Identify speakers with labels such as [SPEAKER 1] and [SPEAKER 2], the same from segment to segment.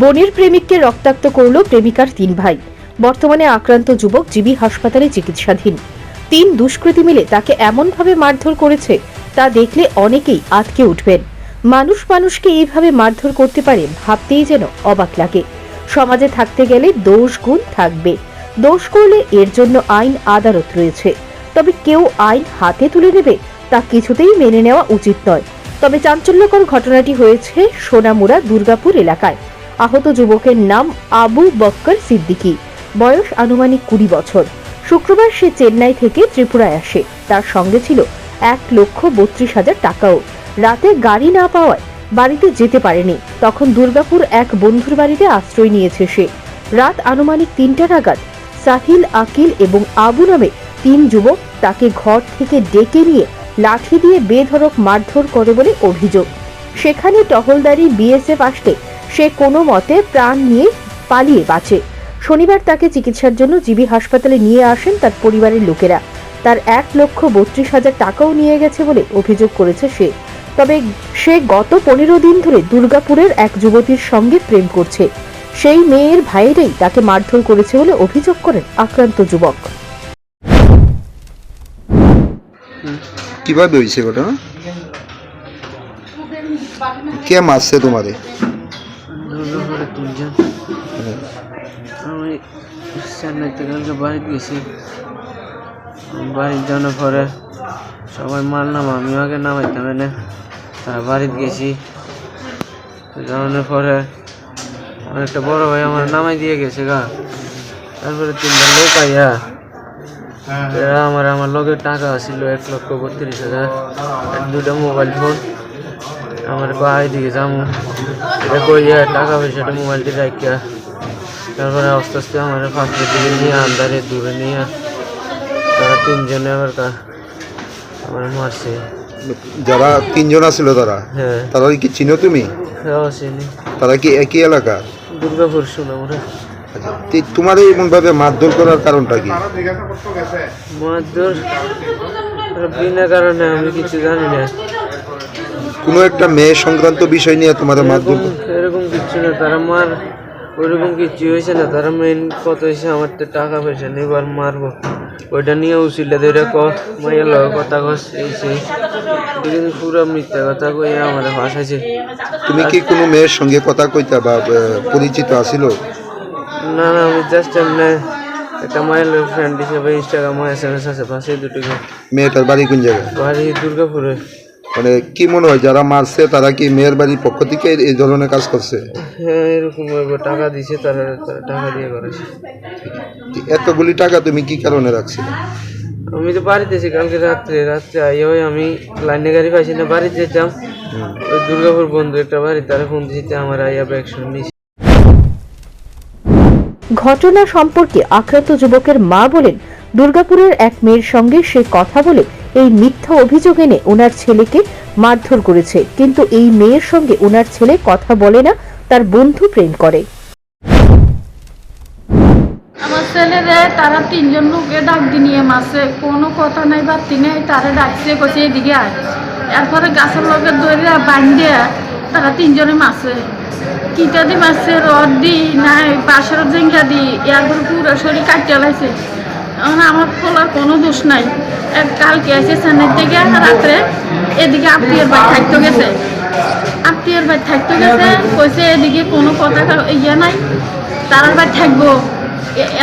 [SPEAKER 1] বোনের প্রেমিককে রক্তাক্ত করল প্রেমিকার 3 ভাই। বর্তমানে আক্রান্ত যুবক জিবি হাসপাতালে চিকিৎসাধীন। 3 দুষ্কৃতী মিলে তাকে এমনভাবে মারধর করেছে তা দেখলে অনেকেই আঁতকে উঠবেন। মানুষ মানুষকে এইভাবে মারধর করতে পারে ভাবতেই যেন অবাক লাগে। সমাজে থাকতে গেলে দোষ গুণ থাকবে, দোষ করলে এর জন্য আইন আদালত রয়েছে। তবে কেউ আইন হাতে তুলে নেবে তা কিছুতেই মেনে নেওয়া উচিত নয়। তবে চাঞ্চল্যকর ঘটনাটি হয়েছে সোনামুড়া দুর্গাপুর এলাকায়। আহত যুবকের নাম আবু বক্কর সিদ্দিকী, বয়স আনুমানিক 20 বছর। শুক্রবার সে চেন্নাই থেকে ত্রিপুরায় আসে। তার সঙ্গে ছিল 1,32,000 টাকাও। রাতে গাড়ি না পাওয়ায় বাড়িতে যেতে পারেনি। তখন দুর্গাপুর এক বন্ধুর বাড়িতে আশ্রয় নিয়েছে সে। রাত আনুমানিক 3টা নাগাদ সাহিল, আকিল এবং আবু নামে 3 যুবক তাকে ঘর থেকে ডেকে নিয়ে লাঠি দিয়ে বেধড়ক মারধর করে বলে অভিযোগ। সেখানে টহলদারি বিএসএফ আসতে সে কোনো মতে প্রাণ নিয়ে পালিয়ে বাঁচে। শনিবার তাকে চিকিৎসার জন্য জিবি হাসপাতালে নিয়ে আসেন তার পরিবারের লোকেরা। তার 1,32,000 টাকাও নিয়ে গেছে বলে অভিযোগ করেছে সে। তবে সে গত 15 দিন ধরে দুর্গাপুরের এক যুবতীর সঙ্গে প্রেম করছে। সেই মেয়ের ভাইয়েরাই তাকে মারধর করেছে বলে অভিযোগ করেন আক্রান্ত যুবক।
[SPEAKER 2] কিভাবে হয়েছে ঘটনা? কে মারছে তোমারে?
[SPEAKER 3] আমি চেন্নাই থেকে বাড়িতে গেছি। বাড়িতে যাওয়ার পরে সবাই মারলাম, আমিও আগে নামাইতাম এনে। তারা বাড়িতে গেছি, যাওয়ানোর পরে আমার একটা বড় ভাই আমার নামাই দিয়ে গেছে গা। তারপরে 3টা লোক আইয়া আমার লগে টাকা ছিল 1,32,000, 2টা মোবাইল ফোন। আমার বাড়ি দিকে যাবো কইয়া টাকা পয়সাটা মোবাইলটি রাখিয়া তারপরে আস্তে আস্তে আমার ফাঁকড়ে দিকে নিয়ে আন্দারে দূরে নিয়ে তারা 3 জনে আবার আমার মারছে।
[SPEAKER 2] যারা 3 জন ছিল
[SPEAKER 3] হ্যাঁ,
[SPEAKER 2] তারা কি চিনো তুমি?
[SPEAKER 3] হ্যাঁ চিনি।
[SPEAKER 2] তারা কি একই এলাকা?
[SPEAKER 3] দুর্গাপুর সোনামুড়া।
[SPEAKER 2] তোমার এমন ভাবে মারধর করার কারণটা কি?
[SPEAKER 3] মারধর বিনা কারণে আমি কিছু জানি না।
[SPEAKER 2] কোনো একটা মেয়ে সংক্রান্ত বিষয় নিয়ে তোমার মারধর?
[SPEAKER 3] এরকম কিছু না, তারা মার ওইরকম কিছু হয়েছে না। তারা মেন কথা হয়েছে আমার তো টাকা পয়সা নেই, এবার মারবো ওইটা নিয়ে উচিলে ধরে মাইয়া লগে কথা কস এই সেই পুরো মিথ্যা কথা কইয়া আমার ভাসাইছে।
[SPEAKER 2] তুমি কি কোনো মেয়ের সঙ্গে কথা কইতা বা পরিচিত আছিল?
[SPEAKER 3] না না, আমি জাস্ট এমনি একটা মায়ের ফ্রেন্ড হিসেবে ইনস্টাগ্রামে SMS আছে পাশে দুটোকে।
[SPEAKER 2] মেয়েটার বাড়ি কোন জায়গায়?
[SPEAKER 3] বাড়ি দুর্গাপুরে।
[SPEAKER 2] মানে কি মনে হয় যারা মারছে তারা কি মেয়ের বাড়ির পক্ষ থেকে এই ধরনের কাজ করছে?
[SPEAKER 3] হ্যাঁ, এরকম টাকা দিছে, তারা টাকা দিয়ে করেছে।
[SPEAKER 2] এতগুলি টাকা তুমি কি কারণে রাখছিলে?
[SPEAKER 3] আমি তো বাড়িতে আছি, কালকে রাত্রে আইয়া আমি লাইনে গাড়ি পাইছি না, বাড়িতে যেতাম। ওই দুর্গাপুর বন্ধু একটা বাড়ি, তারা ফোন দিতে আমার আইয়া ব্যাগ শুনে নিয়েছি।
[SPEAKER 1] ঘটনা সম্পর্কে আক্রান্ত যুবকের মা বলেন, দুর্গাপুরের এক মেয়ের সঙ্গে সে কথা বলে এই মিথ্যা অভিযোগ এনে ওনার ছেলেকে মারধর করেছে। কিন্তু এই মেয়ের সঙ্গে ওনার ছেলে কথা বলে না, তার বন্ধু প্রেম করে।
[SPEAKER 4] আমার ছেলেরে তারা 3 জন লোকে ডাক দিয়ে নিয়ে মারছে, কোনো কথা নাই বার্তি নেই। তারা ডাকছে কছে এদিকে আয়। এরপরে গাছের লগে ধরে বান্ধিয়া তারা 3 জনে মারছে। কিটা দি মারছে, রড দি নাই বাঁশের জেঙ্গা দি, এরপরে পুরো শরীর কাটিয়ে লাইছে। আমার ফলার কোনো দোষ নাই। কালকে এসে চেন্নাই থেকে রাত্রে এদিকে আত্মীয়ের বাড়ি থাকতে গেছে। আত্মীয়ের বাড়ি থাকতে গেছে, কইছে এদিকে কোনো কথা ইয়ে নাই, তারা বাড়ি থাকবো।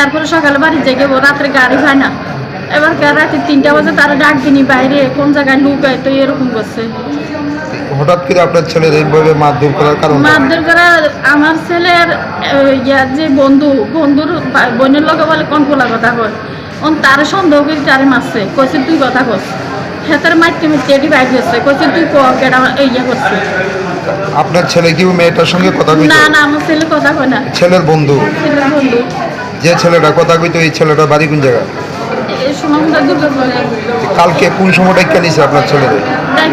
[SPEAKER 4] এরপরে সকালে বাড়ি যাইব, রাত্রে গাড়ি পায় না। এবার রাতে 3টা বাজে তারা ডাক দিনি বাইরে কোন জায়গায় লুকায়, তো এরকম করছে।
[SPEAKER 2] হঠাৎ করে আপনার ছেলের এইভাবে মারধর করার কারণ?
[SPEAKER 4] মারধর করা আমার ছেলের যে বন্ধুর বোনের লগে বলে কোন পোলা কথা কয়, তার সন্দেহ করে তারে মারছে। কইছে তুই কথা কস, হেতার মাইতে মাইতে এটি বাইর হচ্ছে, কইছে তুই কেডা ইয়ে করছে।
[SPEAKER 2] আপনার ছেলে কি মেয়েটার সঙ্গে কথা কইতো?
[SPEAKER 4] না না, আমার ছেলে কথা কয় না।
[SPEAKER 2] ছেলের বন্ধু?
[SPEAKER 4] ছেলের বন্ধু।
[SPEAKER 2] যে ছেলেটা কথা কইতো এই ছেলেটার বাড়ি কোন জায়গায়?
[SPEAKER 4] সোনামুড়া দুর্গাপুরে।
[SPEAKER 2] কালকে কোন সময়টা কেনিছে আপনার ছেলেদের?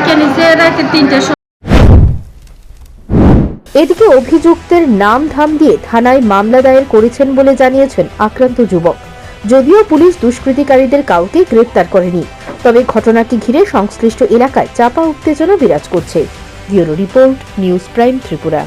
[SPEAKER 4] কেনিছে রাতে 3টার সময়।
[SPEAKER 1] এদিকে অভিযুক্তের নাম ধাম দিয়ে থানায় মামলা দায়ের করেছেন বলে জানিয়েছেন আক্রান্ত যুবক। যদিও পুলিশ দুষ্কৃতিকারীদের কাউকে গ্রেপ্তার করেনি, তবে ঘটনাটি ঘিরে সংশ্লিষ্ট এলাকায় চাপা উত্তেজনা বিরাজ করছে। Bureau report, news prime Tripura.